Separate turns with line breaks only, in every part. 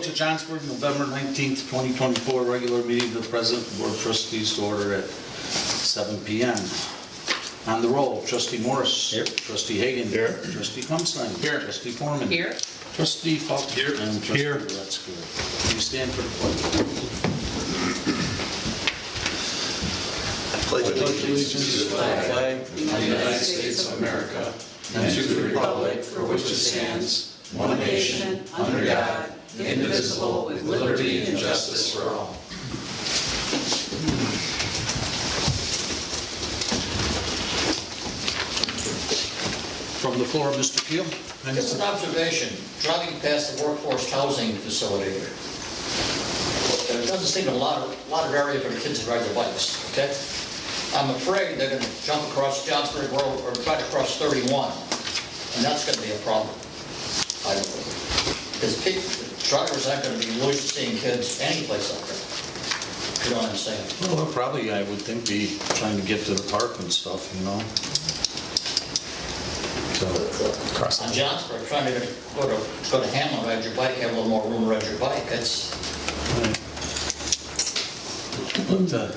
Village of Johnsburg, November 19th, 2024, regular meeting of the President Board of Trustees to order at 7 p.m. On the roll, Trustee Morris.
Here.
Trustee Hagan.
Here.
Trustee Klumstein.
Here.
Trustee Foreman.
Here.
Trustee Falk.
Here.
And Trustee
Here.
That's good. You stand for the pledge.
Pledge allegiance to the flag of the United States of America and to the republic for which it stands, one nation, under God, indivisible, with liberty and justice for all.
From the floor, Mr. Keel.
Just an observation, driving past the workforce housing facility here. There doesn't seem a lot of area for the kids to ride their bikes, okay? I'm afraid they're gonna jump across Johnsburg Road or try to cross 31, and that's gonna be a problem, I don't think. Because drivers aren't gonna be used to seeing kids anyplace up there. You know what I'm saying?
Well, they'll probably, I would think, be trying to get to the park and stuff, you know? So,
On Johnsburg, trying to go to Hamlin, ride your bike, have a little more room to ride your bike, that's...
right. But,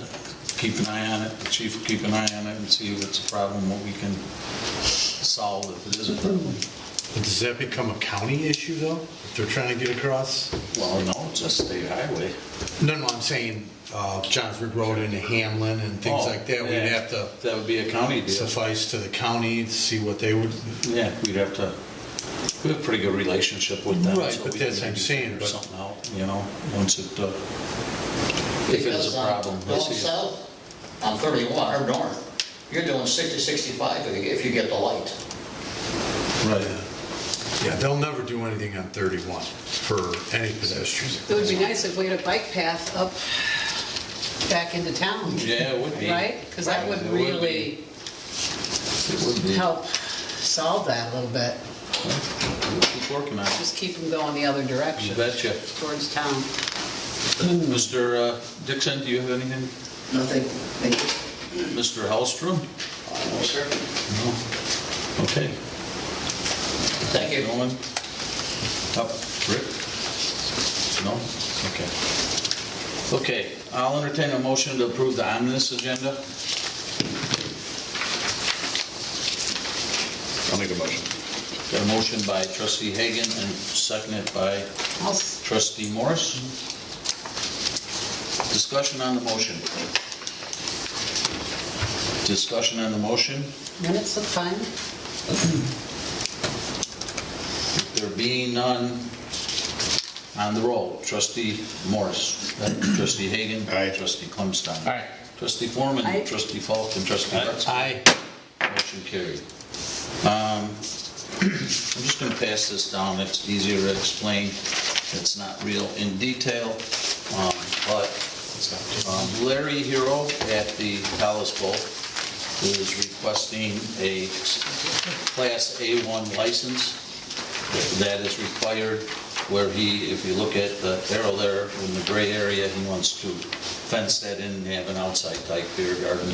keep an eye on it, the chief will keep an eye on it and see if it's a problem, what we can solve if it is a problem.
Does that become a county issue though, if they're trying to get across?
Well, no, it's a state highway.
No, I'm saying Johnsburg Road into Hamlin and things like that. We'd
Yeah.
have to
That would be a county deal.
suffice to the county to see what they would.
Yeah, we have a pretty good relationship with them.
Right,
so
but
we
that's
can
what I'm saying,
figure
but-
something out, you know, once it, if it is a problem. we'll
Going
see.
south on 31 or north, you're doing 60, 65 if you get the light.
Right.
Yeah, they'll never do anything on 31 for any pedestrians.
It would be nice if we had a bike path up back into town,
Yeah, it would be.
right? Because that would
It
really
It would be.
help solve that a little bit.
We'll keep working on it.
Just keep them going the other
You
direction,
betcha.
towards town.
Mr. Dixon, do you have anything?
Nothing. Thank you.
Mr. Hallstrom?
No, sir.
No. Okay.
Thank you.
Nolan? Up. Rick? No? Okay. Okay, I'll entertain a motion to approve the omnibus agenda.
I'll make a motion.
Got a motion by trustee Hagan and seconded by trustee Morris. Discussion on the motion. Discussion on the motion.
Minutes look fine.
There being none, on the roll, trustee Morris, trustee Hagan.
Aye.
Trustee Klumstein.
Aye.
Trustee Foreman.
Aye.
Trustee Falk and trustee Hudson.
Aye.
Motion carried. I'm just going to pass this down. It's easier to explain. It's not real in detail, but Larry Hero at the Palace Bowl is requesting a Class A1 license that is required where if you look at the arrow there in the gray area, he wants to fence that in and have an outside type beer garden.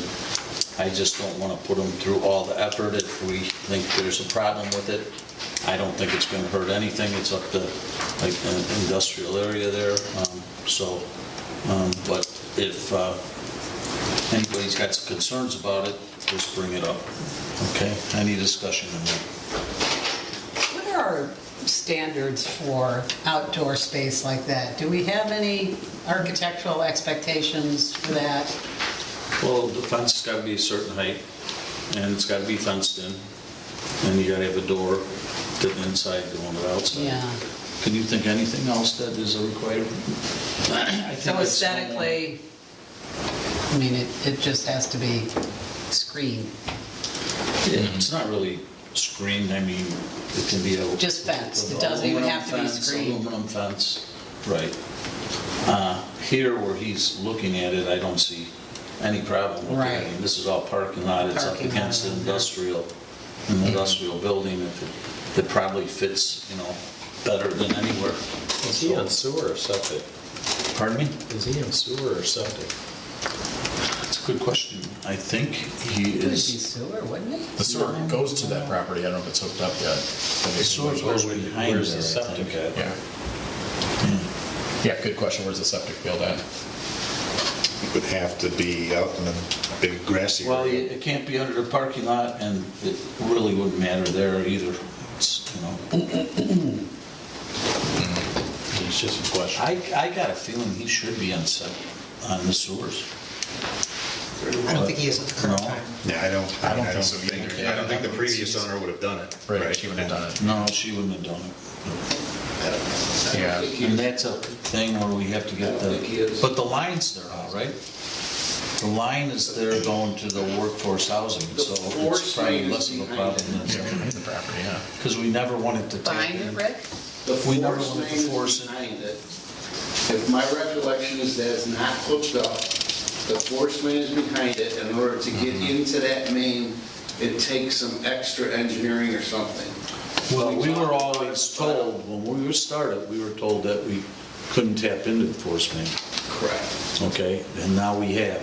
I just don't want to put them through all the effort if we think there's a problem with it. I don't think it's going to hurt anything. It's up to like an industrial area there. But if anybody's got some concerns about it, just bring it up. Okay? Any discussion on that?
What are our standards for outdoor space like that? Do we have any architectural expectations for that?
Well, the fence has got to be a certain height, and it's got to be fenced in, and you got to have a door to the inside going to the outside.
Yeah.
Can you think anything else that is a requirement?
So aesthetically, I mean, it just has to be screened.
Yeah, it's not really screened. I mean, it can be a
Just fenced. It doesn't even have to be screened.
Aluminum fence, right. Here, where he's looking at it, I don't see any problem with it.
Right.
I mean, this is all parking lot. It's up
Parking lot,
against an industrial building. It probably fits, better than anywhere.
Is he on sewer or septic?
Pardon me?
Is he on sewer or septic?
That's a good question. I think he
It would be
is.
sewer, wouldn't it?
The sewer goes to that property. I don't know if it's hooked up yet.
The sewer goes behind
Where's the
there, I
septic
think.
at? Yeah. Yeah, good question. Where's the septic field at?
It would have to be out in a big grassy
Well,
area.
it can't be under the parking lot, and it really wouldn't matter there either. It's, you know,
It's just a question.
I got a feeling he should be on the sewers.
I don't think he is at the current
No.
time.
Yeah, I don't
think so
think,
either.
I don't think the previous owner would have done it.
Right, she wouldn't have done it.
No, she wouldn't have done it.
Yeah.
And that's a thing where we have to get but the line's there now, right? The line is there going to the workforce housing, so it's probably less of a problem
Yeah,
than,
behind the property, yeah.
because we never wanted to take
Behind it,
in.
Rick?
The
We never
force
wanted to
main
force
is
it.
behind it. If my recollection is that it's not hooked up, the force main is behind it. In order to get into that main, it takes some extra engineering or something.
Well, we were
talked about
always
it,
told, when we were started, we were told that we couldn't tap into the force main,
Correct.
okay? And now we have.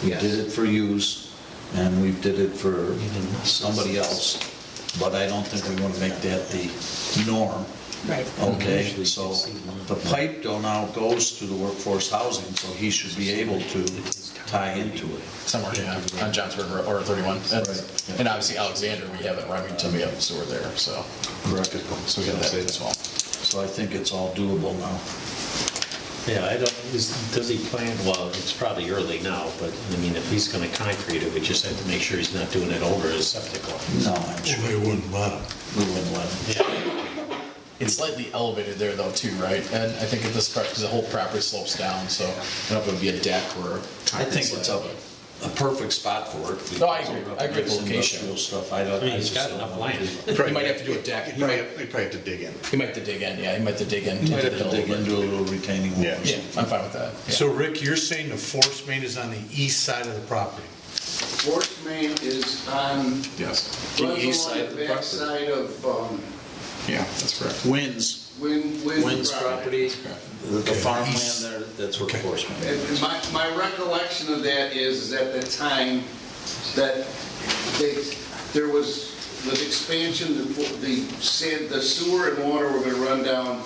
We
Yes.
did it for use, and we did it for somebody else, but I don't think we want to make that the norm.
Right.
Okay, so the pipe though now goes to the workforce housing, so he should be able to tie into it.
Somewhere, yeah, on Johnsburg or 31. And obviously Alexander, we have it Remington, we have the sewer there, so.
Correct.
So we got that as well.
So I think it's all doable now.
Yeah, I don't, does he plan, well, it's probably early now, but I mean, if he's gonna concrete it, we just have to make sure he's not doing it over his septic line.
No, I'm sure
We wouldn't let them.
we wouldn't let him.
It's slightly elevated there though too, right? And I think at this part, because the whole property slopes down, so I don't know if it would be a deck or.
I think it's a perfect spot for it.
No, I agree. I agree with
It's
location.
industrial stuff, I don't.
I mean, he's
just
got
don't
enough
know.
land.
He might have to do a deck. He might
We'd probably have to dig in.
have to dig in, yeah, he might have to dig in.
You might
into
have
the
to
hill
dig
a little
into a little retaining wall.
Yeah.
bit. Yeah, I'm fine with that. yeah.
So Rick, you're saying the force main is on the east side of the property?
Force main is on,
Yes,
The
runs
east
along
side of
the
the
back
property.
side of
yeah, that's correct.
Wins
Wynn's
property, the farmland there, that's where the force main is.
And my recollection of that is at the time that there was the expansion, the sewer and water were going to run down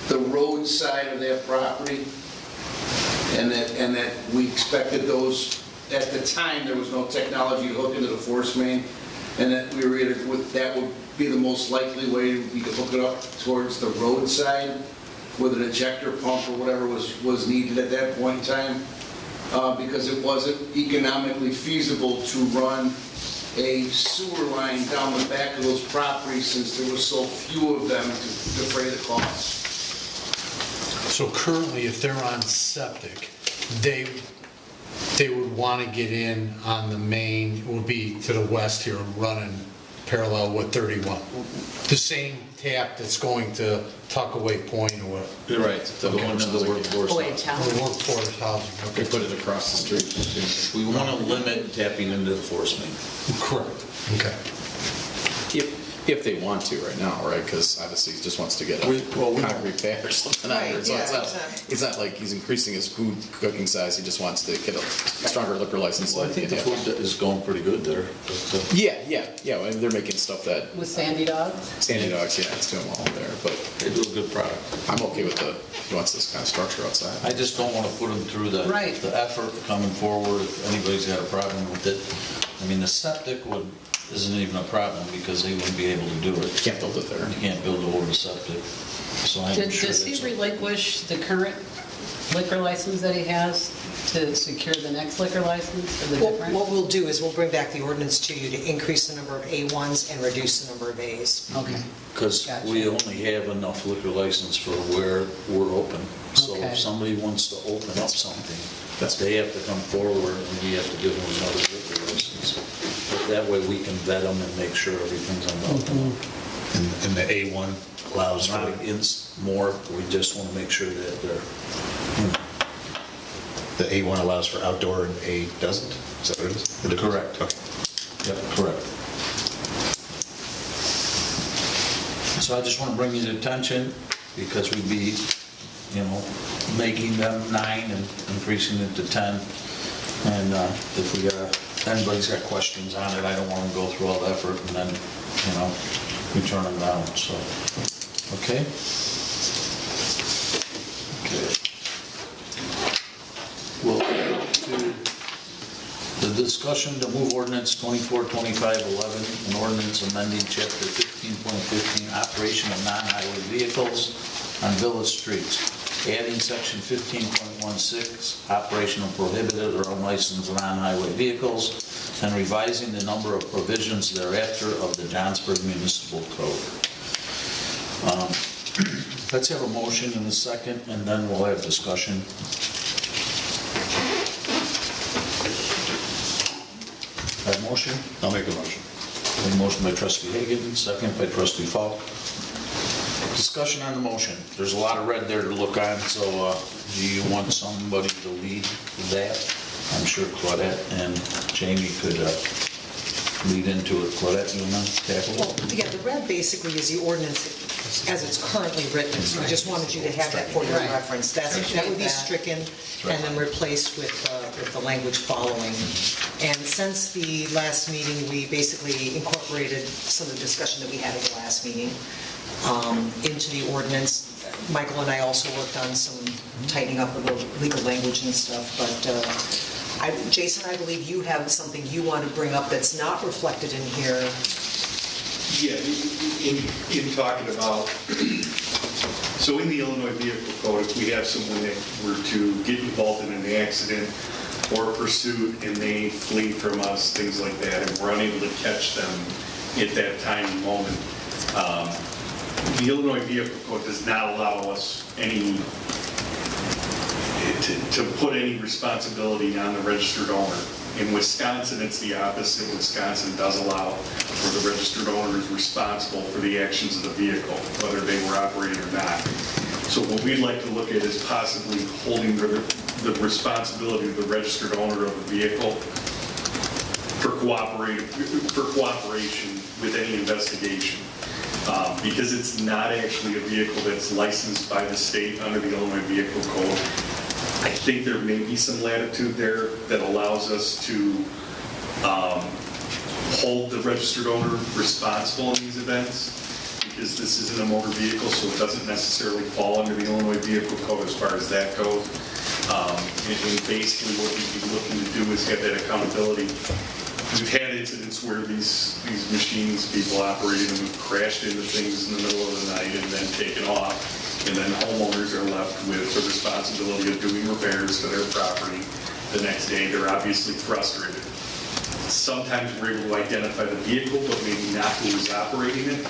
the road side of that property, and that we expected those, at the time, there was no technology to hook into the force main, and that we were either, that would be the most likely way we could hook it up towards the road side with an ejector pump or whatever was needed at that point in time, because it wasn't economically feasible to run a sewer line down the back of those properties since there was so few of them to defray the cost.
So currently, if they're on septic, they would want to get in on the main, it would be to the west here, running parallel with 31. The same tap that's going to Tuckaway Point or what?
You're right, the one in the workforce.
Boy,
housing.
town.
Or workforce housing,
We
okay.
put it across the street too.
We want to limit tapping into the force main.
Correct, okay.
If they want to right now, right? Because obviously he just wants to get a concrete pad or something out there. So
Right,
it's
yeah,
not,
exactly.
it's not like he's increasing his food cooking size. He just wants to get a stronger liquor license. so
Well, I
that
think
he
the
can
food is going pretty good there.
Yeah. And they're making stuff that
With Sandy Dogs?
Sandy Dogs, yeah, it's doing well there. But
They do a good product.
I'm okay with he wants this kind of structure outside.
I just don't want to put them through the
Right.
effort coming forward if anybody's got a problem with it. I mean, the septic isn't even a problem because they wouldn't be able to do it.
Can't build it there.
You can't build over the septic. So I'm sure
Does he
that's.
relinquish the current liquor license that he has to secure the next liquor license or the
What
different?
what we'll do is we'll bring back the ordinance to you to increase the number of A1s and reduce the number of As.
Okay.
Because
Gotcha.
we only have enough liquor license for where we're open. So
Okay.
if somebody wants to open up something,
That's-
they have to come forward and we have to give them another liquor license. But that way we can vet them and make sure everything's on the up and up.
And the A1 allows
Not
for,
against more, we just want to make sure that they're, you know,
the A1 allows for outdoor and A doesn't? Is that what it is? It is?
Correct.
Okay.
Yep, correct. So I just want to bring you to attention, because we'd be, making them 9 and increasing it to 10. And if anybody's got questions on it, I don't want to go through all the effort and then, we turn them down, so, okay? Okay. We'll go to the discussion to move ordinance 242511, an ordinance amending chapter 15.15, operation of non-highway vehicles on village streets, adding section 15.16, operation of prohibited or unlicensed non-highway vehicles, and revising the number of provisions thereafter of the Johnsburg Municipal Code. Let's have a motion in a second, and then we'll have discussion. Have a motion?
I'll make a motion.
A motion by trustee Hagan, second by trustee Falk. Discussion on the motion. There's a lot of red there to look on, so do you want somebody to lead that? I'm sure Claudette and Jamie could lead into it. Claudette, you want to tackle
Well,
it?
yeah, the red basically is the ordinance as it's currently written, so we just wanted you to have that for your
Right.
reference. That would be stricken and then replaced with the language following. And since the last meeting, we basically incorporated some of the discussion that we had at the last meeting into the ordinance. Michael and I also worked on some tightening up of the legal language and stuff, but Jason, I believe you have something you want to bring up that's not reflected in here.
Yeah, in talking about, so in the Illinois Vehicle Code, if we have someone that were to get involved in an accident or pursuit and they flee from us, things like that, and we're unable to catch them at that time and moment, the Illinois Vehicle Code does not allow us to put any responsibility on the registered owner. In Wisconsin, it's the opposite. Wisconsin does allow for the registered owner is responsible for the actions of the vehicle, whether they were operating or not. So what we'd like to look at is possibly holding the responsibility of the registered owner of a vehicle for cooperation with any investigation. Because it's not actually a vehicle that's licensed by the state under the Illinois Vehicle Code. I think there may be some latitude there that allows us to hold the registered owner responsible in these events, because this isn't a motor vehicle, so it doesn't necessarily fall under the Illinois Vehicle Code as far as that goes. And basically what we'd be looking to do is get that accountability. We've had incidents where these machines, people operating them, have crashed into things in the middle of the night and then taken off. And then homeowners are left with the responsibility of doing repairs to their property the next day. They're obviously frustrated. Sometimes we're able to identify the vehicle, but maybe not who is operating it.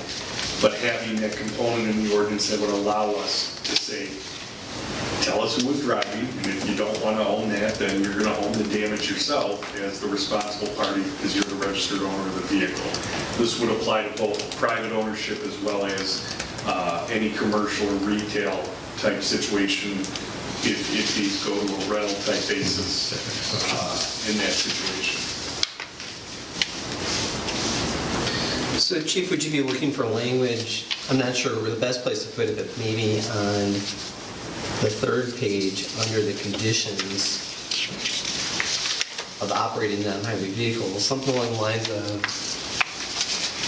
But having that component in the ordinance that would allow us to say, tell us who was driving, and if you don't want to own that, then you're going to own the damage yourself as the responsible party because you're the registered owner of the vehicle. This would apply to both private ownership as well as any commercial or retail type situation if these go to a rental type basis in that situation.
So Chief, would you be looking for language, I'm not sure where the best place to put it, but maybe on the third page under the conditions of operating non-highway vehicles, something along the lines of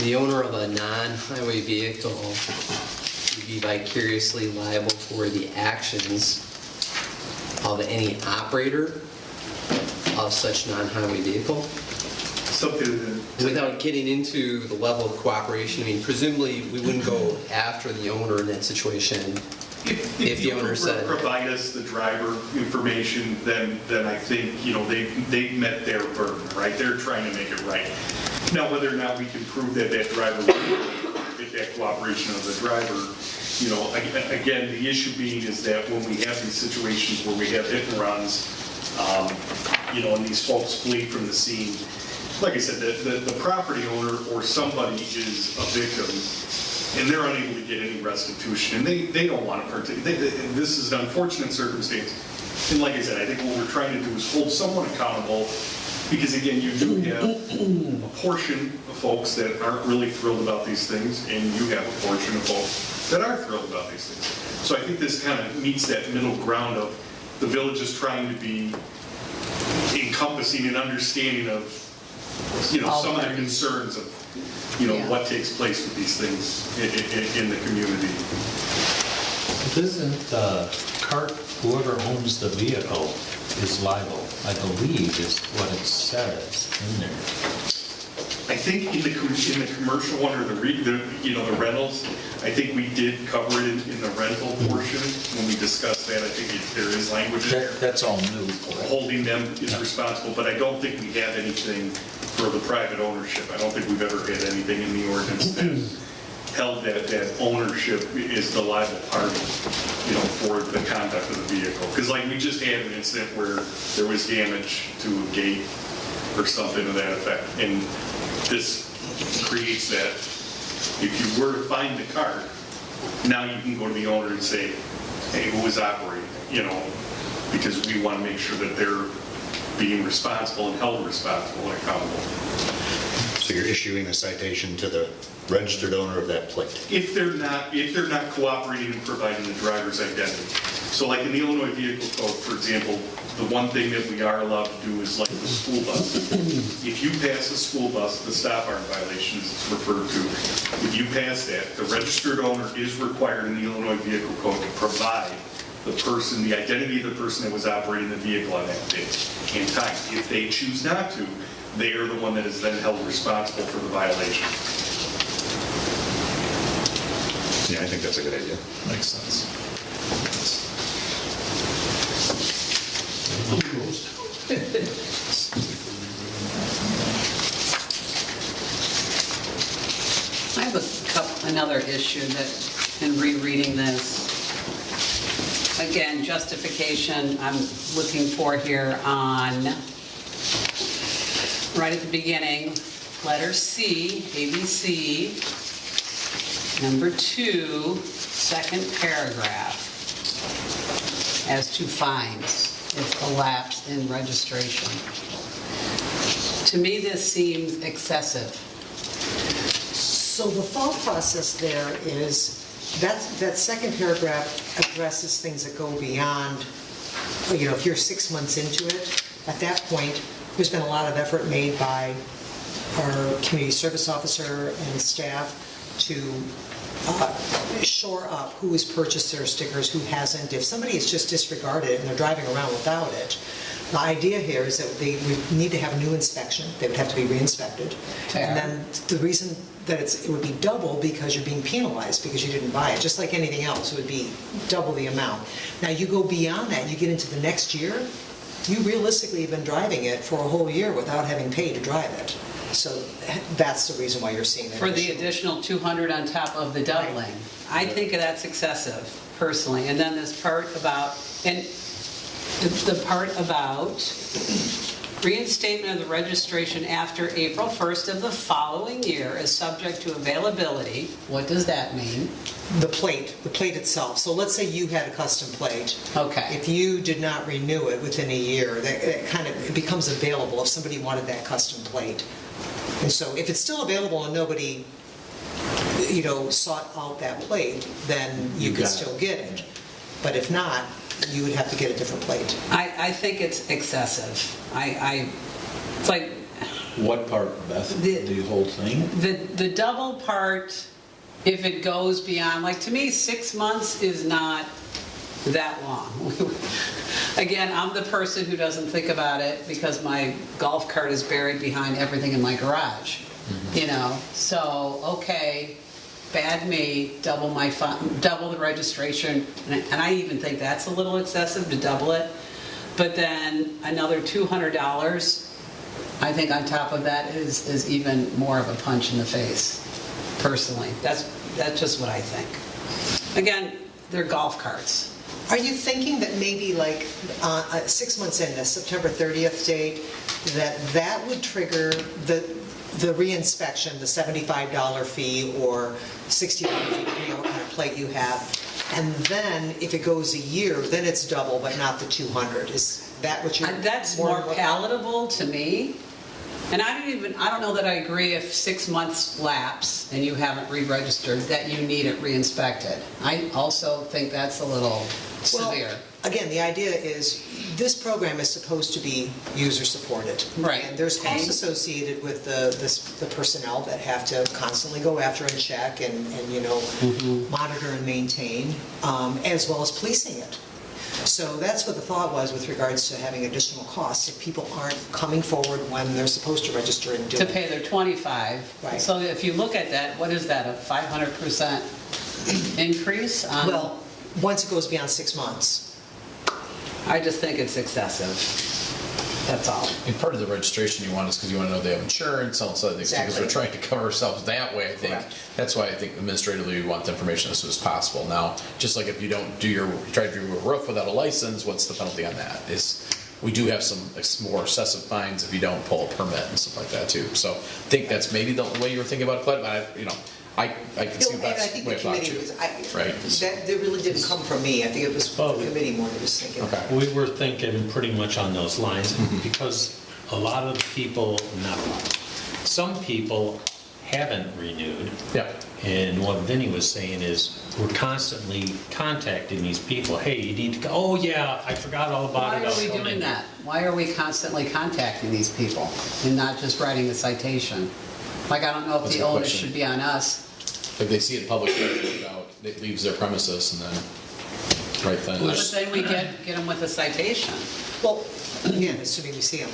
the owner of a non-highway vehicle would be vicariously liable for the actions of any operator of such non-highway vehicle?
Something
Without getting into the level of cooperation, I mean, presumably we wouldn't go after the owner in that situation if the owner said...
provide us the driver information, then I think, they've met their burden, right? They're trying to make it right. Now, whether or not we can prove that driver will get that cooperation of the driver, again, the issue being is that when we have these situations where we have hit and runs, and these folks flee from the scene, like I said, the property owner or somebody is a victim, and they're unable to get any restitution, and they don't want to partake. This is an unfortunate circumstance. And like I said, I think what we're trying to do is hold someone accountable, because again, you do have a portion of folks that aren't really thrilled about these things, and you have a portion of folks that are thrilled about these things. So I think this kind of meets that middle ground of the village is trying to be encompassing and understanding of some of the concerns of what takes place with these things in the community.
Doesn't cart, whoever owns the vehicle is liable, I believe is what it says in there.
I think in the commercial one or the rentals, I think we did cover it in the rental portion when we discussed that. I think there is language in there.
That's all new.
Holding them is responsible, but I don't think we have anything for the private ownership. I don't think we've ever had anything in the ordinance that held that ownership is the liable party, for the conduct of the vehicle. Because like we just had an incident where there was damage to a gate or something to that effect. And this creates that. If you were to find the cart, now you can go to the owner and say, hey, who was operating it? Because we want to make sure that they're being responsible and held responsible and accountable.
So you're issuing a citation to the registered owner of that plate?
If they're not cooperating and providing the driver's identity. So like in the Illinois Vehicle Code, for example, the one thing that we are allowed to do is like the school bus. If you pass a school bus, the stop arm violation is referred to. If you pass that, the registered owner is required in the Illinois Vehicle Code to provide the identity of the person that was operating the vehicle on that day and time. If they choose not to, they are the one that is then held responsible for the violation.
Yeah, I think that's a good idea.
Makes sense.
I have another issue that, in rereading this, again, justification I'm looking for here on, right at the beginning, letter C, ABC, number 2, second paragraph, as to fines if elapsed in registration. To me, this seems excessive.
So the thought process there is that second paragraph addresses things that go beyond, if you're 6 months into it, at that point, there's been a lot of effort made by our community service officer and staff to shore up who has purchased their stickers, who hasn't. If somebody has just disregarded it and they're driving around without it, the idea here is that they would need to have a new inspection. They would have to be re-inspected.
Fair.
And then the reason that it would be double because you're being penalized because you didn't buy it. Just like anything else, it would be double the amount. Now you go beyond that, you get into the next year, you realistically have been driving it for a whole year without having paid to drive it. So that's the reason why you're seeing that.
For the
issue.
additional 200 on top of the doubling. I think that's excessive, personally. And then this part about, and the part about reinstatement of the registration after April 1st of the following year is subject to availability. What does that mean?
The plate itself. So let's say you had a custom plate.
Okay.
If you did not renew it within a year, it becomes available if somebody wanted that custom plate. And so if it's still available and nobody, sought out that plate, then you could still get it. But if not, you would have to get a different plate.
I think it's excessive. It's like
What part, Beth? The whole thing?
the double part, if it goes beyond, like to me, 6 months is not that long. Again, I'm the person who doesn't think about it because my golf cart is buried behind everything in my garage. So okay, bad me, double the registration, and I even think that's a little excessive to double it. But then another $200, I think on top of that is even more of a punch in the face. Personally, that's just what I think. Again, they're golf carts.
Are you thinking that maybe 6 months in, the September 30th date, that would trigger the re-inspection, the $75 fee or $60 fee, depending on what kind of plate you have, and then if it goes a year, then it's double, but not the 200? Is that what you're...
That's more palatable to me. And I don't know that I agree if 6 months lapse and you haven't re-registered that you need it re-inspected. I also think that's a little severe.
Well, again, the idea is this program is supposed to be user-supported.
Right.
And there's costs associated with the personnel that have to constantly go after and check and monitor and maintain, as well as policing it. So that's what the thought was with regards to having additional costs, if people aren't coming forward when they're supposed to register and do
To
it.
pay their 25.
Right.
So if you look at that, what is that, a 500% increase?
Well, once it goes beyond 6 months.
I just think it's excessive. That's all.
And part of the registration you want is because you want to know they have insurance, all these other things, because we're
Exactly.
trying to cover ourselves that way, I think.
Correct.
That's why I think administratively we want the information as soon as possible. Now, just like if you don't do you try to do a roof without a license, what's the penalty on that? We do have some more excessive fines if you don't pull a permit and stuff like that too. So I think that's maybe the way you were thinking about it, but I can see
And
that's
I think
way
the
about
committee
you.
was,
Right.
that really didn't come from me. I think it was
Well,
the committee more that was thinking.
Okay.
We were thinking pretty much on those lines, because a lot of people, not a lot, some people haven't renewed.
Yeah.
And what Vinnie was saying is, we're constantly contacting these people, hey, you need to go, oh yeah, I forgot all about
Why
it.
are
I'll
we
come
doing
in."
that? Why are we constantly contacting these people and not just writing a citation? Like, I don't know if
That's a
the
good
onus
question.
should be on us.
Like they see it publicly, it leaves their premises and then, right then.
But then we get them with a citation.
Well, again, assuming we see them.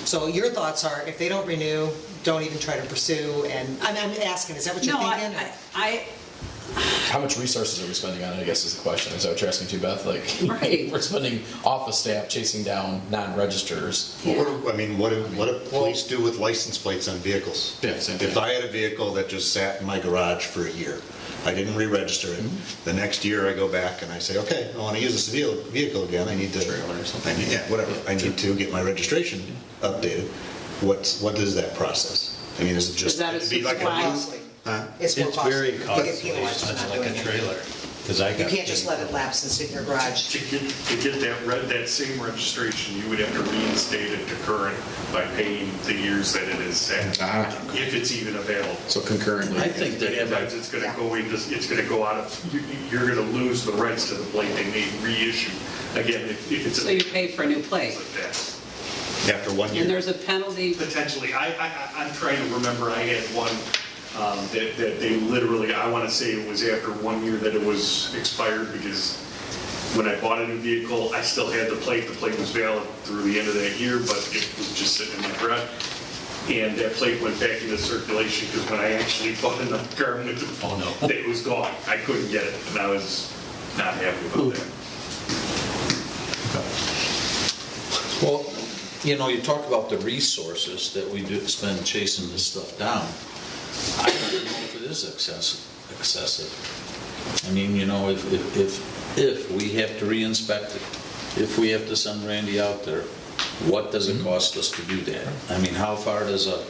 So your thoughts are, if they don't renew, don't even try to pursue, and I'm asking, is that what you're
No,
thinking?
How much resources are we spending on it, I guess is the question. Is that what you're asking too, Beth? Like,
Right.
we're spending office staff chasing down non-registers.
Yeah.
What do police do with license plates on vehicles?
Yeah, same
If
thing.
I had a vehicle that just sat in my garage for a year, I didn't re-register it, the next year I go back and I say, okay, I want to use this vehicle again, I need to, yeah, whatever, I need to get my registration updated. What is that process? I mean, is it just,
Is that a
it'd be like a
surprise?
new,
Costly.
huh?
It's more
It's
costly.
very
You get
costly,
penalized for not
like
doing
a
it.
trailer. Because I
You
got.
can't just let it lapse and sit in your garage.
To get that same registration, you would have to reinstate it to current by paying the years that it is set, if it's even available.
So concurrently.
I think they have
Sometimes it's gonna go into, it's gonna go out of, you're gonna lose the rights to the plate, they may reissue. Again, if it's
So you pay for a new plate.
like that.
After 1
And
year?
there's a penalty.
Potentially, I'm trying to remember, I had one that they literally, I want to say it was after 1 year that it was expired, because when I bought a new vehicle, I still had the plate was valid through the end of that year, but it was just sitting in my garage. And that plate went back into circulation, because when I actually bought another car with the phone, it was gone, I couldn't get it, and I was not happy about that.
Well, you talk about the resources that we do spend chasing this stuff down. I don't know if it is excessive. I mean, if we have to re-inspect it, if we have to send Randy out there, what does it cost us to do that? I mean, how far does a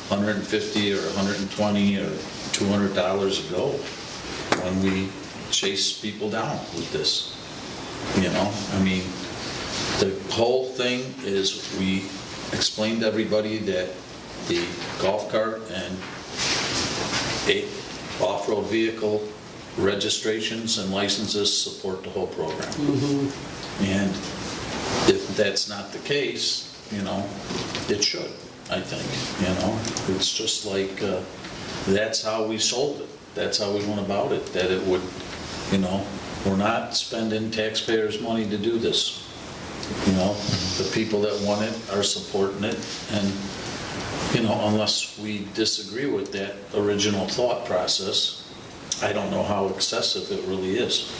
$150 or $120 or $200 go when we chase people down with this? I mean, the whole thing is we explained to everybody that the golf cart and off-road vehicle registrations and licenses support the whole program. And if that's not the case, it should, I think, It's just like, that's how we sold it. That's how we went about it, that it would, we're not spending taxpayers' money to do this. The people that want it are supporting it, and, unless we disagree with that original thought process, I don't know how excessive it really is.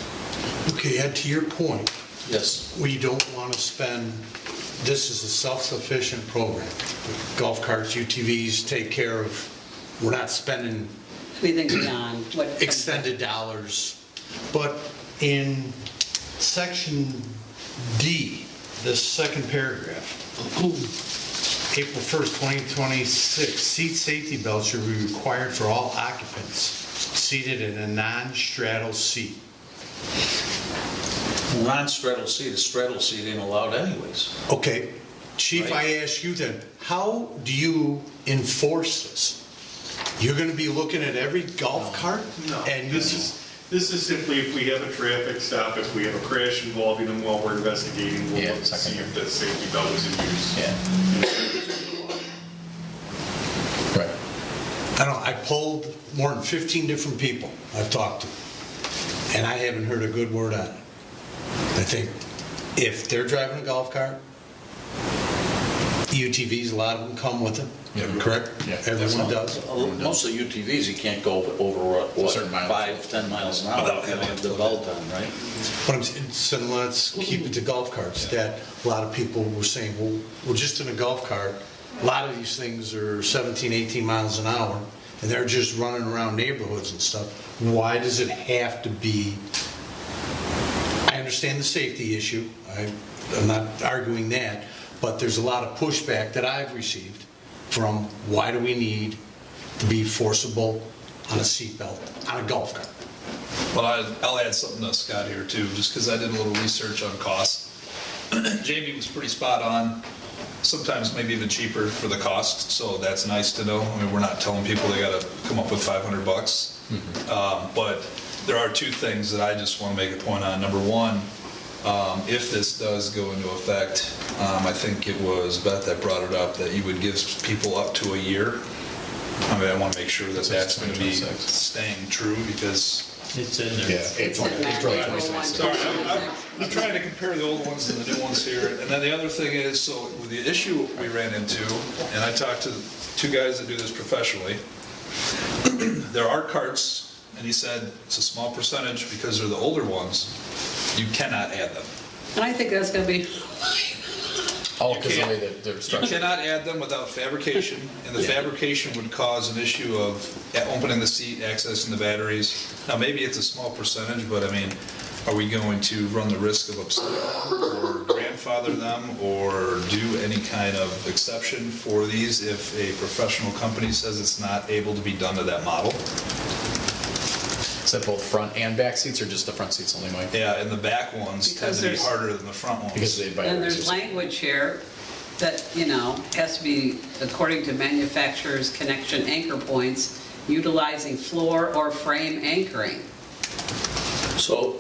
Okay, Ed, to your point,
Yes.
we don't want to spend, this is a self-sufficient program. Golf carts, UTVs take care of, we're not spending
We think beyond what.
extended dollars. But in section D, the second paragraph, April 1st, 2026, seat safety belts should be required for all occupants seated in a non-straddle seat.
Non-straddle seat, a straddle seat ain't allowed anyways.
Okay, Chief,
Right.
I ask you then, how do you enforce this? You're going to be looking at every golf cart?
No,
And
this is simply if we have a traffic stop, if we have a crash involving them while we're investigating, we'll
Yeah,
look to see
second.
if the safety belt is in use.
Right.
I don't know, I polled more than 15 different people I've talked to, and I haven't heard a good word on it. I think if they're driving a golf cart, UTVs, a lot of them come with them, correct?
Yeah.
Everyone does.
Most of the UTVs, you can't go over, what,
Certain miles.
5, 10 miles an hour if you don't have the belt on, right?
But I'm saying, so let's keep it to golf carts, that a lot of people were saying, well, we're just in a golf cart. A lot of these things are 17, 18 miles an hour, and they're just running around neighborhoods and stuff. Why does it have to be? I understand the safety issue. I'm not arguing that, but there's a lot of pushback that I've received from why do we need to be forcible on a seatbelt on a golf cart?
Well, I'll add something to Scott here too, just because I did a little research on cost. Jamie was pretty spot on. Sometimes maybe even cheaper for the cost, so that's nice to know. I mean, we're not telling people they got to come up with $500. But there are two things that I just want to make a point on. Number one, if this does go into effect, I think it was Beth that brought it up, that you would give people up to a year. I mean, I want to make sure that that's going to be staying true, because
It's in there.
It's in there.
sorry, I'm trying to compare the old ones and the new ones here. And then the other thing is, so with the issue we ran into, and I talked to two guys that do this professionally, there are carts, and he said it's a small percentage because they're the older ones, you cannot add them.
And I think that's gonna be,
Oh, because the
can't-
way that they're
You
structured.
cannot add them without fabrication, and the fabrication would cause an issue of opening the seat, accessing the batteries. Now, maybe it's a small percentage, but I mean, are we going to run the risk of upsetting them, or grandfather them, or do any kind of exception for these if a professional company says it's not able to be done to that model?
Is that both front and back seats, or just the front seats only, Mike?
Yeah, and the back ones tend
Because
to be
there's-
harder than the front ones.
Because they
and there's language here that, has to be according to manufacturer's connection anchor points, utilizing floor or frame anchoring.
So,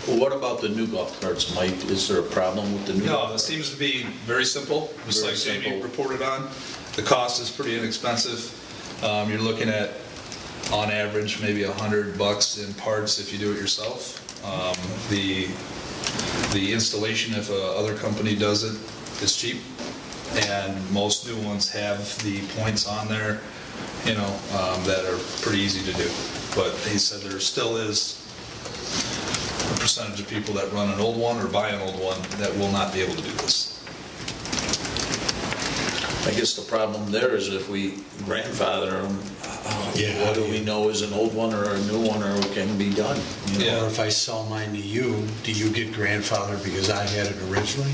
what about the new golf carts, Mike? Is there a problem with the new?
No, this seems to be very simple, just
Very
like Jamie
simple.
reported on. The cost is pretty inexpensive. You're looking at, on average, maybe $100 in parts if you do it yourself. The installation, if a other company does it, is cheap. And most new ones have the points on there, that are pretty easy to do. But he said there still is a percentage of people that run an old one or buy an old one that will not be able to do this.
I guess the problem there is if we grandfather them,
Yeah.
what do we know is an old one or a new one or can be done?
Yeah.
Or if I sell mine to you, do you get grandfathered because I had it originally?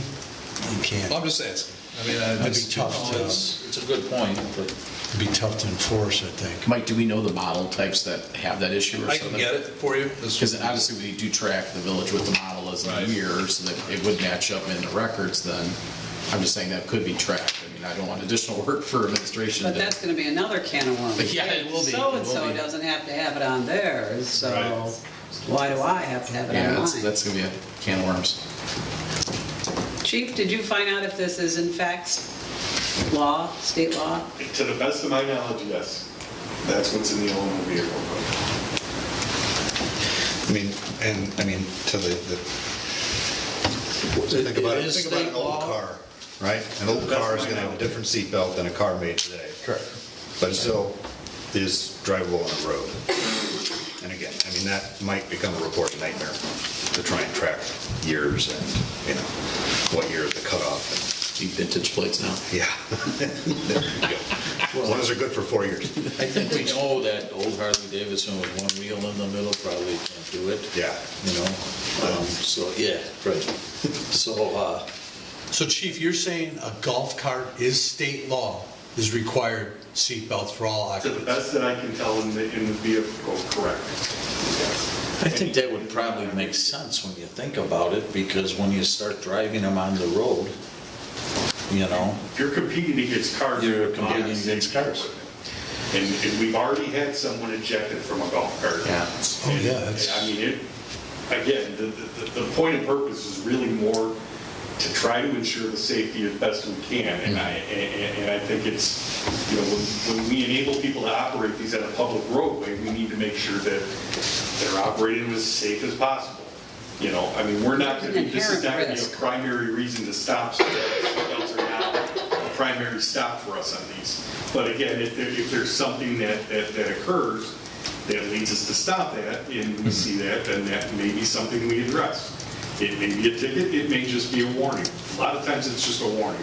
You can't.
I'm just asking. I mean,
That'd be
it's
tough to,
It's a good point, but
it'd be tough to enforce, I think.
Mike, do we know the model types that have that issue or
I
something?
can get it for you.
Because obviously we do track the village with the model as
Right.
a year, so that it would match up in the records then. I'm just saying that could be tracked. I mean, I don't want additional work for administration.
But
to-
that's gonna be another can of worms.
Yeah, it will be. It
So-and-so
will be.
doesn't have to have it on theirs, so why do I have to have it
Yeah,
on
that's
mine?
gonna be a can of worms.
Chief, did you find out if this is in fact law, state law?
To the best of my knowledge, yes. That's what's in the Illinois Vehicle Code.
To think about it, think about an old car, right? An old car is gonna have a different seatbelt than a car made today.
Correct.
But it still is drivable on a road. And again, that might become a reporting nightmare to try and track years and, what year is the cutoff.
Keep vintage plates now.
Yeah. There you go. As long as they're good for 4 years.
I think we know that old Harley Davidson with one wheel in the middle probably can't do it.
Yeah.
So, yeah, right. So,
So Chief, you're saying a golf cart is state law, is required seatbelts for all
To the
occupants?
best that I can tell in the vehicle code, correct. Yes.
I think that would probably make sense when you think about it, because when you start driving them on the road,
If you're competing against cars.
You're
you're not
competing against cars.
And we've already had someone ejected from a golf cart.
Yeah.
Oh, yeah,
And,
that's-
again, the point and purpose is really more to try to ensure the safety as best we can. And I think it's, when we enable people to operate these at a public roadway, we need to make sure that they're operating as safe as possible. You know, I mean, we're not,
There's an
this is not
inherent
gonna be a
risk.
primary reason to stop, so seatbelts are not a primary stop for us on these. But again, if there's something that occurs that leads us to stop that, and we see that, then that may be something we address. It may be a ticket, it may just be a warning. A lot of times it's just a warning,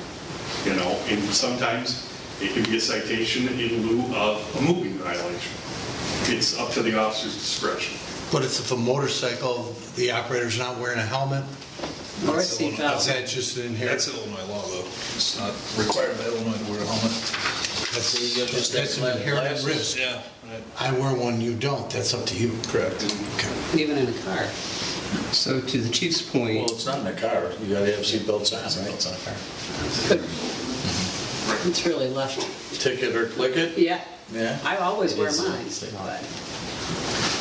you know, and sometimes it can be a citation in lieu of a moving violation. It's up to the officer's discretion.
But it's if a motorcycle, the operator's not wearing a helmet,
Or a
is
seatbelt.
that just an inherent?
That's Illinois law, though. It's not required by Illinois to wear a helmet.
That's an inherent risk.
Yeah.
I wear one, you don't, that's up to you.
Correct.
Okay.
Even in a car.
So to the chief's
Well,
point,
it's not in a car, you gotta have seatbelts on, right?
Seatbelts on a car.
But it's really left.
Ticket or click it?
Yeah,
Yeah.
I always wear
is,
mine.
but-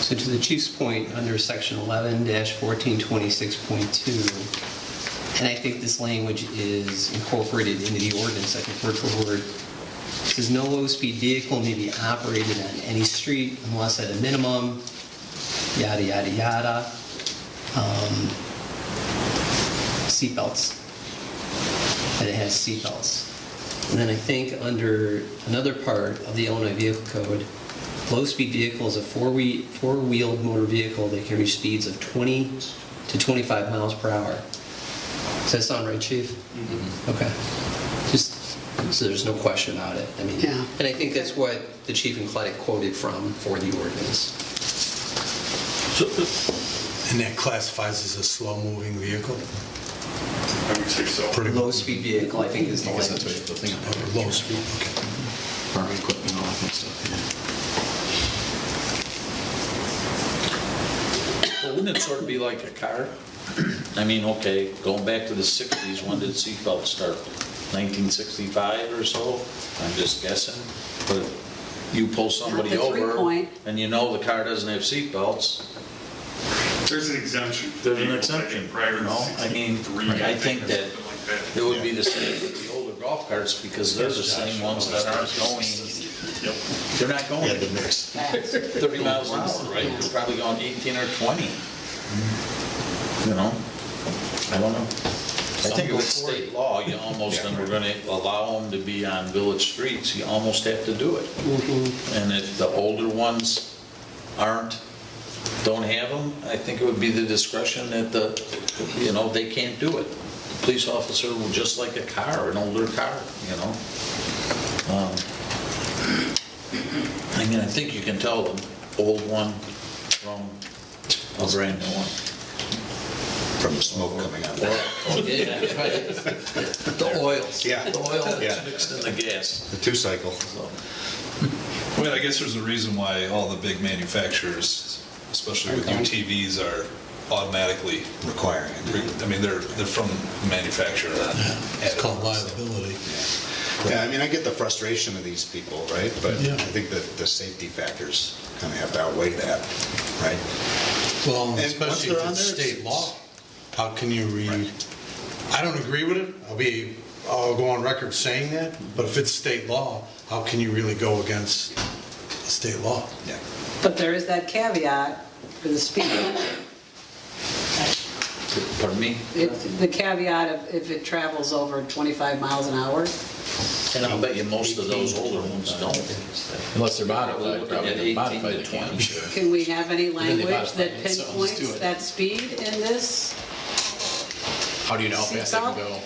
so to the chief's point, under section 11-1426.2, and I think this language is incorporated into the ordinance, I think word for word, it says no low-speed vehicle may be operated on any street unless at a minimum, yada, yada, yada, seatbelts. That it has seatbelts. And then I think under another part of the Illinois Vehicle Code, low-speed vehicle is a four-wheeled motor vehicle that can reach speeds of 20 to 25 miles per hour. Does that sound right, Chief? Okay. Just so there's no question about it. I mean,
Yeah.
and I think that's what the chief and Claddick quoted from for the ordinance.
And that classifies as a slow-moving vehicle?
I would say so.
Pretty
Low-speed vehicle, I think, is the
I guess that's
language.
what the thing on
low speed, okay.
farm equipment, all that kind of stuff.
Well, wouldn't it sort of be like a car? I mean, okay, going back to the 60s, when did seatbelts start? 1965 or so? I'm just guessing. But you pull somebody
Not the
over
three-point.
and you know the car doesn't have seatbelts,
There's an exemption. for
there's an
vehicles, I think,
exemption,
prior
you
to
know? I mean,
63,
I think
or
that
something like that.
it would be the same with the older golf carts because they're the same ones that aren't going,
Yep.
they're not going
Yeah, the mix.
30 miles an hour, right? They're probably going 18 or 20. You know? I don't know. I think if it's state law, you almost, and we're gonna allow them to be on village streets, you almost have to do it. And if the older ones don't have them, I think it would be the discretion that they can't do it. The police officer will, just like a car, an older car, you know? I mean, I think you can tell the old one from a brand new one.
From the smoke coming out.
Yeah, right. The oils.
Yeah.
The oil
Yeah.
that's mixed in the gas.
The two-cycle.
So,
I mean, I guess there's a reason why all the big manufacturers, especially with UTVs, are automatically
Requiring it.
I mean, they're from the manufacturer.
It's called liability.
Yeah, I mean, I get the frustration of these people, right? But
Yeah.
I think that the safety factors kind of have to outweigh that, right?
Well,
And
especially
once
if
they're on
it's
there,
state
it's-
law, how can you I don't agree with it, I'll go on record saying that, but if it's state law, how can you really go against state law?
Yeah.
But there is that caveat for the speed.
pardon me?
The caveat of if it travels over 25 miles an hour.
And I'll bet you most of those older ones don't.
Unless they're modified,
Looking
probably
at
they're
18
modified
to
to 20.
20.
Can we have any
then they
language
modify
that
it, so let's do
pinpoints
it.
that speed in this?
How do you know how fast they can
Seatbelt?
go?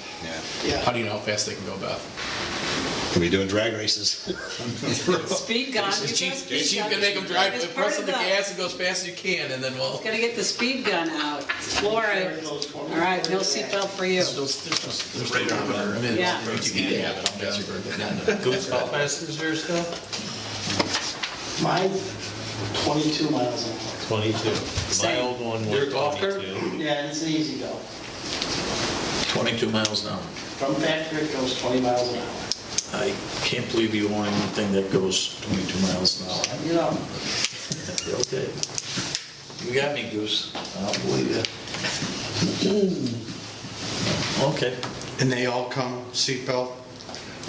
Yeah.
How do you know how fast they can go, Beth?
Can we doing drag races?
Speed gun.
The chief can make them drive, press on the gas and go as fast as you can, and then we'll.
Gotta get the speed gun out. Flora, all right, no seatbelt for you.
I mean,
Yeah.
you need to have it, how fast you're going.
Goose, how fast is yours go?
Mine, 22 miles an hour.
22. My
Same.
old one
Your
was
golf cart?
22.
Yeah, and it's an easy go.
22 miles an hour.
From factory, it goes 20 miles an hour.
I can't believe you own anything that goes 22 miles an hour.
You know,
Okay. You got me, Goose. I'll believe you. Okay.
And they all come seatbelt?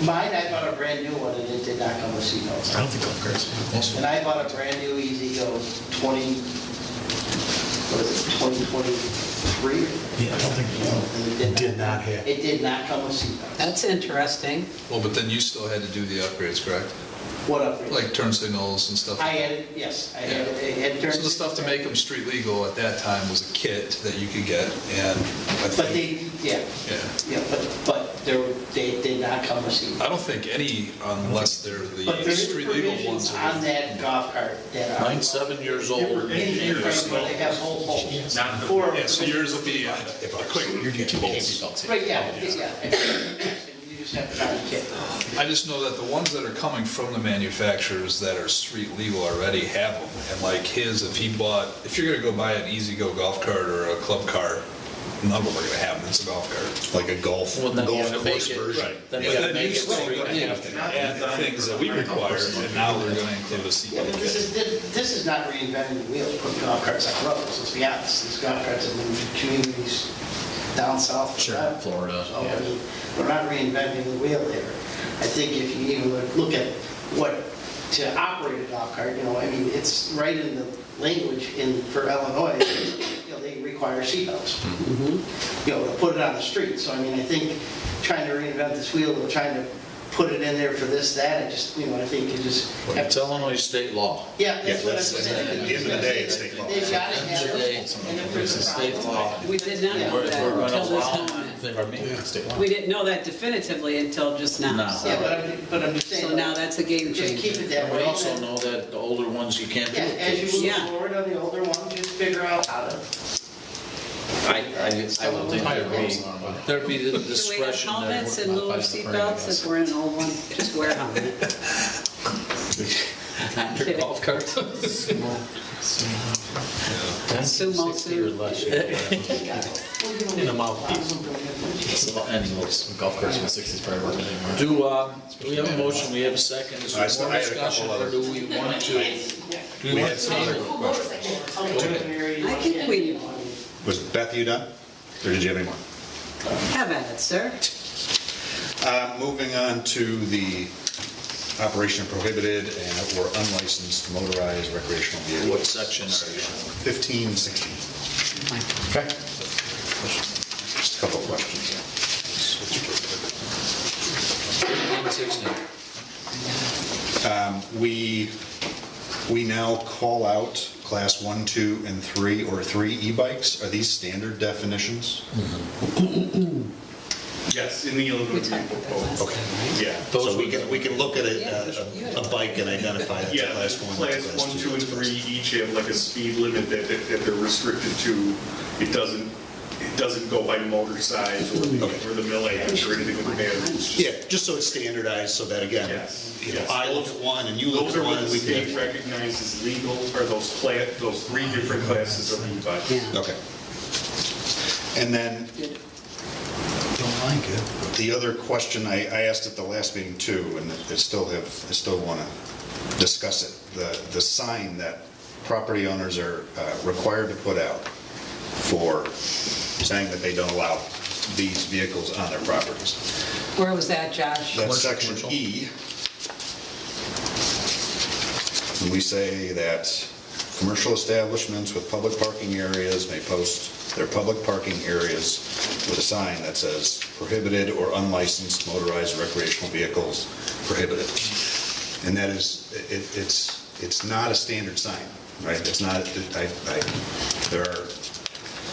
mine, I bought a brand new one and it did not come with seatbelts.
I don't think golf carts.
And I bought a brand new Easy Go 20, what is it, 2023?
Yeah, I don't think
And it
did not have.
It did not come with seatbelts.
That's interesting.
Well, but then you still had to do the upgrades, correct?
What upgrade?
Like turn signals and stuff?
I had it, yes, I had turned.
So the stuff to make them street legal at that time was a kit that you could get, and I
But
think,
they, yeah,
yeah.
yeah, but they did not come with seatbelts.
I don't think any, unless they're
But
the
there is
street legal
provisions
ones.
on that golf cart that are.
Mine's 7 years old.
In front where they have whole holes. For-
Yeah, so yours will be a quick.
You're doing two bolts.
Right, yeah. You just have to try to get.
I just know that the ones that are coming from the manufacturers that are street legal already have them. And like his, if you're gonna go buy an E-Z-GO golf cart or a club car, none of them are gonna have them, it's a golf cart.
Like a golf
Well, then you
golf
gotta make
course
it-
version.
Then you
But
gotta
then
make
you
it
still
street
gonna
legal.
have to add the things that we require, and now they're gonna include a seat
Yeah,
belt
but
kit.
this is not reinventing the wheel, putting golf carts on roads, let's be honest. These golf carts have been in communities down south.
Sure,
forever.
Florida,
So,
yeah.
I mean, we're not reinventing the wheel there. I think if you even look at what, to operate a golf cart, I mean, it's right in the language for Illinois, they require seatbelts. To put it on the street. So, I mean, I think trying to reinvent this wheel, or trying to put it in there for this, that, I just, I think you just have
It's
to.
Illinois state law.
Yeah,
Yeah,
that's what I'm
that's,
saying.
at the end of the day, it's state law.
They've got to have
Today,
it.
it's a state law.
We did not know
We're
that
gonna
until this
allow
moment.
Pardon me? State law.
We didn't know that definitively until just now.
No.
So-
Yeah, but I'm just saying.
So now that's a game
Just keep
changer.
it that
And
way.
we also know that the older ones, you can't do
Yeah,
it.
as you move
Yeah.
forward on the older one, just figure out how to.
I would think there'd be the
Do we have
discretion there.
helmets in lieu of seatbelts if we're in an old one? Just wear a helmet.
Your golf cart.
Sumo
60 or
suit.
less. In a mouthpiece.
Anyways,
Golf carts in the 60s probably weren't anymore.
do we have a motion, we have a second, is
I
there more
had a couple
discussion, or
other-
do we want to? Do we
We
want
had
to
some other
table?
questions.
I think we
Was Beth, you done? Or did you have any more?
have at it, sir.
Moving on to the operation of prohibited and or unlicensed motorized recreational vehicles.
What section are you
15, 16.
Okay.
Just a couple of questions. We now call out class 1, 2, and 3 or 3 e-bikes. Are these standard definitions?
Yes, in the Illinois
We talked
Vehicle
about that last
Code.
Okay.
time, right?
Yeah.
So we can look at a bike and identify that's a
Yeah,
class 1, that's a
class 1, 2, and 3 each have like a speed limit that they're restricted to. It doesn't go by motor size or the millage or anything like that. It's just-
Yeah, just so it's standardized, so that again,
Yes,
you know,
yes.
I look at one and you look
Those
at
are what
one,
the
we
state
can.
recognizes legal, are those 3 different classes of e-bikes.
Yeah.
Okay. And then,
Don't like it.
the other question I asked at the last meeting too, and I still want to discuss it, the sign that property owners are required to put out for saying that they don't allow these vehicles on their properties.
Where was that, Josh?
That's section E. And we say that commercial establishments with public parking areas may post their public parking areas with a sign that says prohibited or unlicensed motorized recreational vehicles prohibited. And that is, it's not a standard sign, right? It's not, there are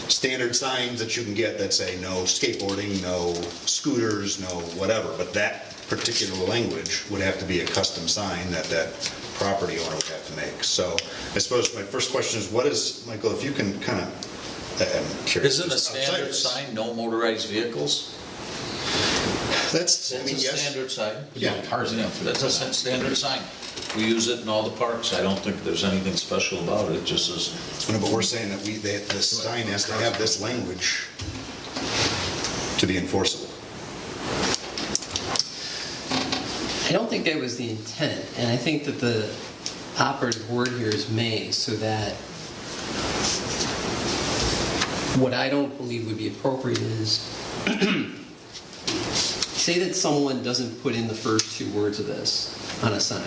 standard signs that you can get that say no skateboarding, no scooters, no whatever, but that particular language would have to be a custom sign that property owner would have to make. So I suppose my first question is, what is, Michael, if you can kind of, I'm curious.
Isn't a
just
standard
outsiders.
sign no motorized vehicles?
That's, I
That's
mean,
a
yes.
standard sign.
Yeah.
Cars in.
That's a standard sign. We use it in all the parks. I don't think there's anything special about it. It just is.
No, but we're saying that the sign has to have this language to be enforceable.
I don't think that was the intent, and I think that the operative word here is may, so that what I don't believe would be appropriate is, say that someone doesn't put in the first 2 words of this on a sign.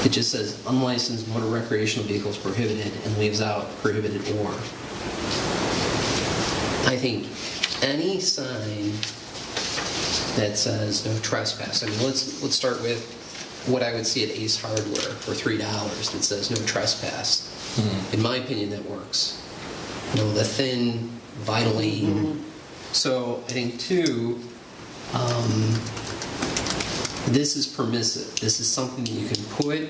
It just says unlicensed motor recreational vehicles prohibited and leaves out prohibited or. I think any sign that says no trespass, I mean, let's start with what I would see at Ace Hardware for $3 that says no trespass. In my opinion, that works. You know, the thin vinyl. So I think too, this is permissive. This is something that you can put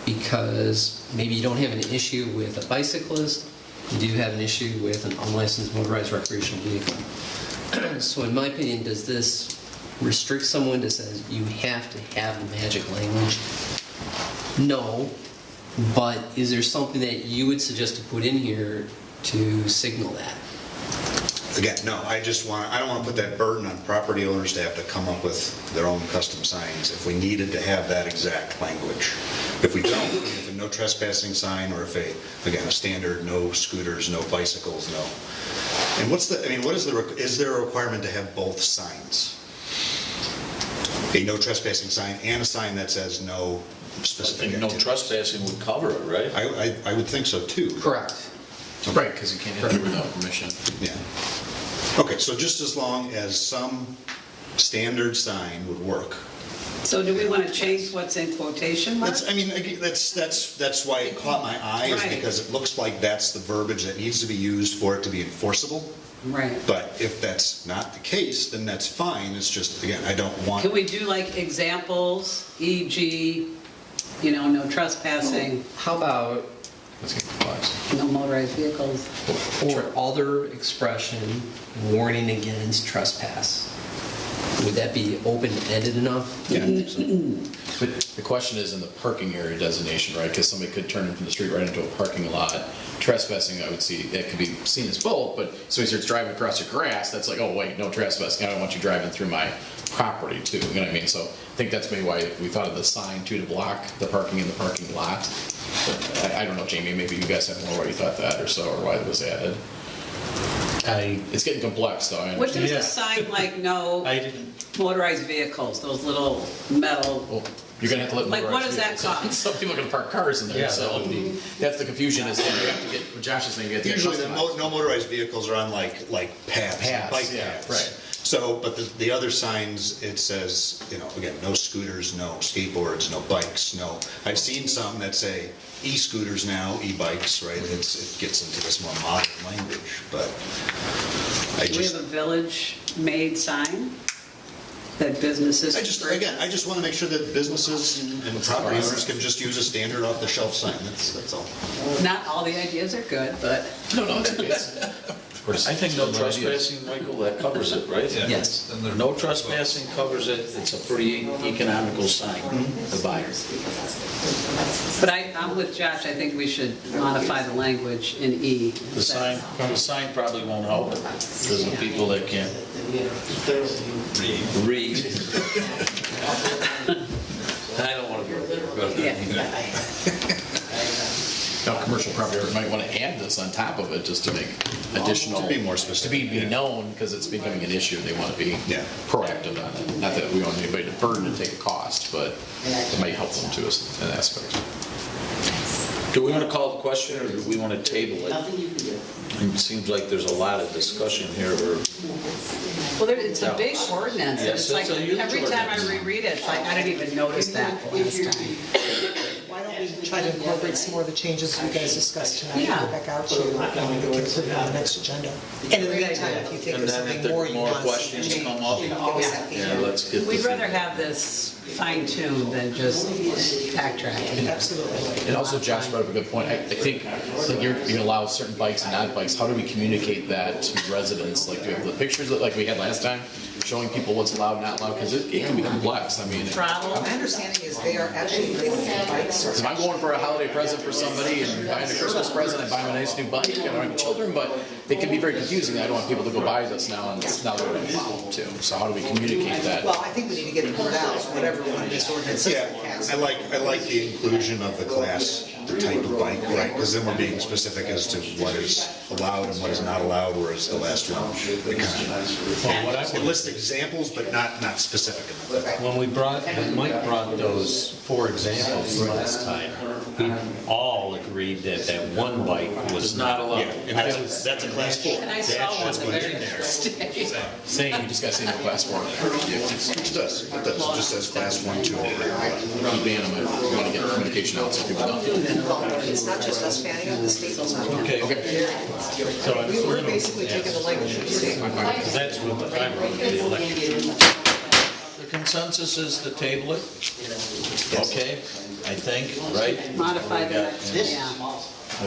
because maybe you don't have an issue with a bicyclist, you do have an issue with an unlicensed motorized recreational vehicle. So in my opinion, does this restrict someone that says you have to have the magic language? No, but is there something that you would suggest to put in here to signal that?
Again, no, I don't want to put that burden on property owners to have to come up with their own custom signs if we needed to have that exact language. If we don't, if a no trespassing sign, or if a standard no scooters, no bicycles, no. And is there a requirement to have both signs? A no trespassing sign and a sign that says no specific
And no
activity?
trespassing would cover it, right?
I would think so too.
Correct.
Right, because you can't enter without permission.
Yeah. Okay, so just as long as some standard sign would work.
So do we want to change what's in quotation marks?
That's why it caught my eye, is
Right.
because it looks like that's the verbiage that needs to be used for it to be enforceable.
Right.
But if that's not the case, then that's fine. It's just, again, I don't want.
Can we do like examples, e.g., no trespassing,
How about
Let's get complex.
no motorized vehicles?
or other expression warning against trespass? Would that be open-ended enough?
Yeah, I think so.
But the question is in the parking area designation, right? Because somebody could turn in from the street right into a parking lot. Trespassing, I would see, that could be seen as both, but somebody starts driving across your grass, that's like, oh wait, no trespassing, I don't want you driving through my property too, you know what I mean? So I think that's maybe why we thought of the sign too, to block the parking in the parking lot. But I don't know, Jamie, maybe you guys have more why you thought that or so, or why it was added. It's getting complex though, I
What does
understand.
a sign like no
I didn't,
motorized vehicles, those little metal,
Well, you're gonna have to let
Like, what
motorized
does that
vehicles-
cost?
Some people are gonna park cars in there,
Yeah,
so
that would be-
that's the confusion is that you have to get, what Josh is saying, you have to get
Usually,
customized.
no motorized vehicles are on like paths,
Paths,
bike
yeah,
paths.
right.
So, but the other signs, it says, again, no scooters, no skateboards, no bikes, no. I've seen some that say e-scooters now, e-bikes, right? It gets into this more modern language, but I
do we have a village-made sign that businesses?
I just want to make sure that businesses and property owners can just use a standard off-the-shelf sign, that's all.
Not all the ideas are good, but
No, it's okay.
I think no trespassing, Michael, that covers it, right?
Yes.
No trespassing covers it, it's a pretty economical sign to buy.
But I'm with Josh, I think we should modify the language in E.
The sign probably won't help, because of people that can't read. I don't want to go there.
Yeah.
Now, commercial property owners might want to add this on top of it just to make additional.
To be more specific,
To be
yeah.
known, because it's becoming an issue, they want to be
Yeah.
proactive on it. Not that we want anybody to burden and take a cost, but it might help them to an aspect.
Do we want to call the question, or do we want to table it?
Nothing you can do.
It seems like there's a lot of discussion here,
Well, it's a big ordinance, and
Yes,
it's like,
it's a huge
every time I
ordinance.
reread it, it's like, I didn't even notice that the last time.
Why don't we try to incorporate some more of the changes you guys discussed tonight,
Yeah.
and go back out to you, and we can put it on the next agenda. And in the meantime, if you think
and
there's
then if
something
there
more
are
you
more
want us to
questions
change,
come up,
give us that
yeah,
feedback.
let's get
We'd
this.
rather have this fine-tuned than just backtracking.
Absolutely.
And also Josh brought up a good point. I think like you're going to allow certain bikes and non-bikes. How do we communicate that to residents? Like do we have the pictures that, like we had last time, showing people what's allowed, not allowed? Because it can be complex. I mean,
Throttle,
My understanding is they are actually labeled bikes or.
if I'm going for a holiday present for somebody and buying a Christmas present, I buy them a nice new bike. I don't have children, but it can be very confusing. I don't want people to go buy this now and now they're going to follow them too. So how do we communicate that?
Well, I think we need to get the word out, whatever one this ordinance says.
Yeah, I like the inclusion of the class, the type of bike, right? Because then we're being specific as to what is allowed and what is not allowed, whereas the last one, it lists examples, but not specific enough.
When Mike brought those 4 examples last time, we all agreed that that one bike was not allowed.
Yeah, and that's a class 4.
And I saw one the very next day.
Saying you just got to say no class 4 in there.
It does, it just says class 1, 2.
Keep banning them if you want to get communication out so people don't.
It's not just us banning it, the state was on it.
Okay.
So it's
We
a
were
little-
basically taking the language from the state.
Because that's what I wrote, the election.
The consensus is to table it? Okay, I think, right?
Modify
We got-
that, yeah.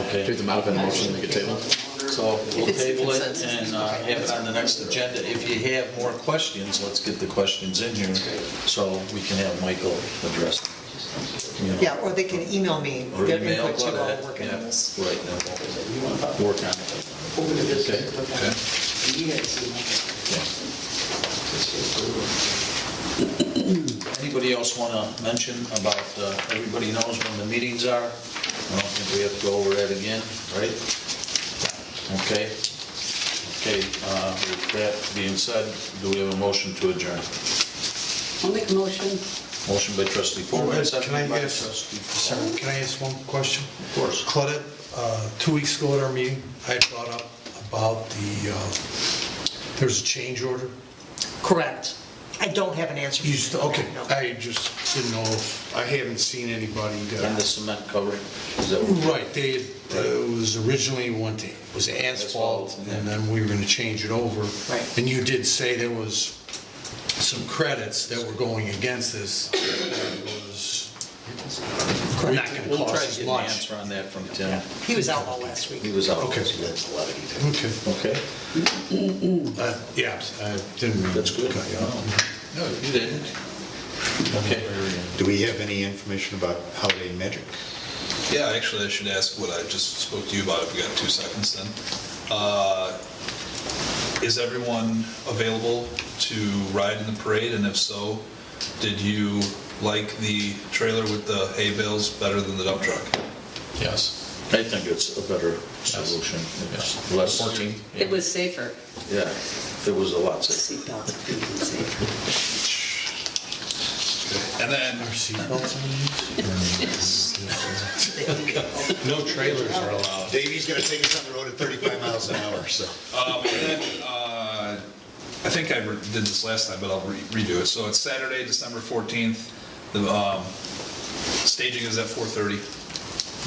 Okay.
Take them out of the motion, make it table.
So we'll
It's
table it
consensus.
and have it on the next agenda. If you have more questions, let's get the questions in here so we can have Michael address them. You know,
Yeah, or they can email me,
Or
their
email,
input
go
too while
ahead.
we're working
Yeah,
on this.
Right, then we'll work on it. Okay. Anybody else want to mention about, everybody knows when the meetings are? I don't think we have to go over that again, right? Okay. Okay, with that being said, do we have a motion to adjourn?
I'll make a motion.
Motion by trustee Foreman,
Can I
second by
ask,
trustee.
sorry, can I ask one question?
Of course.
Claudette, 2 weeks ago at our meeting, I had brought up about there's a change order.
Correct. I don't have an answer.
You just, okay,
No.
I just didn't know if, I haven't seen anybody
And the
that.
cement cover, is that what?
Right, it was originally it was asphalt, and then we were gonna change it over.
Right.
And you did say there was some credits that were going against this. That was not gonna
We'll try
cost
to
as
get an
much.
answer on that from Tim.
He was out all last week.
He was out.
Okay. Okay.
Okay,
Yeah, I didn't mean.
that's good.
to cut you off.
No, you didn't. Okay.
Do we have any information about holiday magic?
Yeah, actually, I should ask what I just spoke to you about, if we got 2 seconds then. Is everyone available to ride in the parade, and if so, did you like the trailer with the hay bales better than the dump truck?
Yes.
I think it's a better solution. It's less.
14.
It was safer.
Yeah, it was a lot safer.
Seatbelts are even safer.
And then,
Are seatbelts on these? No trailers are allowed.
Davey's gonna take us on the road at 35 miles an hour, so.
I think I did this last time, but I'll redo it. So it's Saturday, December 14th. The staging is at 4:30.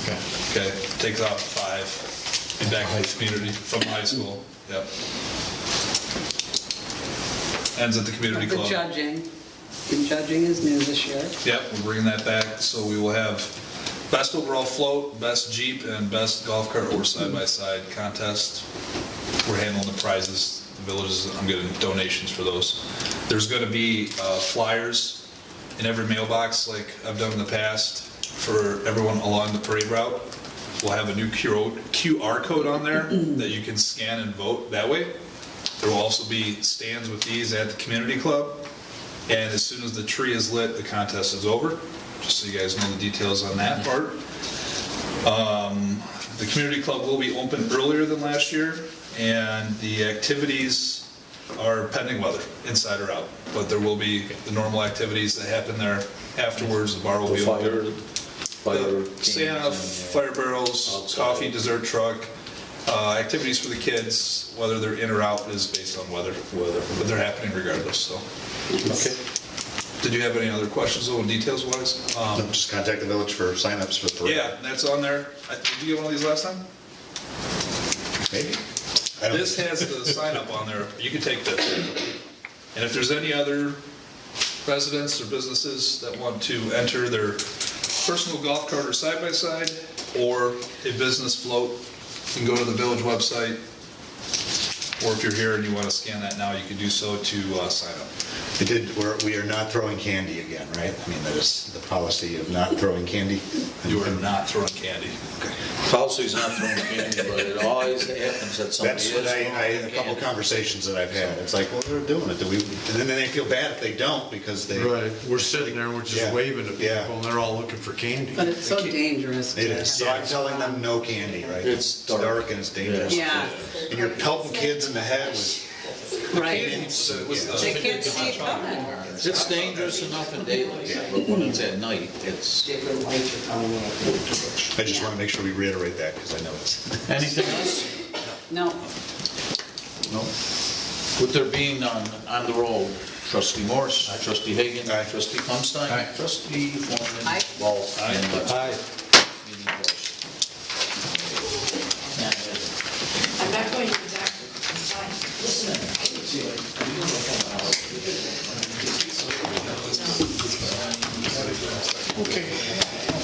Okay.
Okay, takes off at 5. Be back in the community from high school. Yep. Ends at the community
The
club.
judging. The judging is new this year.
Yep, we're bringing that back. So we will have best overall float, best Jeep, and best golf cart or side-by-side contest. We're handling the prizes. The villages, I'm getting donations for those. There's going to be flyers in every mailbox like I've done in the past for everyone along the parade route. We'll have a new QR code on there that you can scan and vote that way. There will also be stands with these at the community club. And as soon as the tree is lit, the contest is over, just so you guys know the details on that part. The community club will be open earlier than last year, and the activities are pending weather, inside or out. But there will be the normal activities that happen there afterwards. The bar will be open.
Fire.
Santa, fire barrels,
Outside.
coffee, dessert truck, activities for the kids, whether they're in or out is based on weather. But they're happening regardless, so.
Okay.
Did you have any other questions, little details wise?
Just contact the village for signups for the parade.
Yeah, that's on there. Did you get one of these last time?
Maybe. I don't-
This has the sign up on there. You can take this. And if there's any other residents or businesses that want to enter their personal golf cart or side-by-side, or a business float, you can go to the village website, or if you're here and you want to scan that now, you can do so to sign up.
We are not throwing candy again, right? I mean, that is the policy of not throwing candy.
You are not throwing candy. Policy's not throwing candy, but it always happens that somebody
That's
is
what
throwing
a couple
candy.
conversations that I've had. It's like, well, they're doing it. And then they feel bad if they don't because they.
Right, we're sitting there, and we're just
Yeah.
waving to people,
Yeah.
and they're all looking for candy.
But it's so dangerous.
It is. So I'm telling them no candy, right?
It's dark.
and it's dangerous.
Yeah,
And you're pelting kids in the head with.
right. They can't see it coming.
It's dangerous enough in daylight, but when it's at night, it's...
Different lights are coming in.
I just want to make sure we reiterate that because I know it's.
Anything else?
No,
No. With there being none, on the roll, trustee Morse, trustee Hagan,
Aye.
trustee Plumstein,
Aye.
trustee Foreman,
Aye.
Ball, and Lutz.
Aye.
Meeting closed.
I'm not going to exact, I'm fine. Listen.
Okay.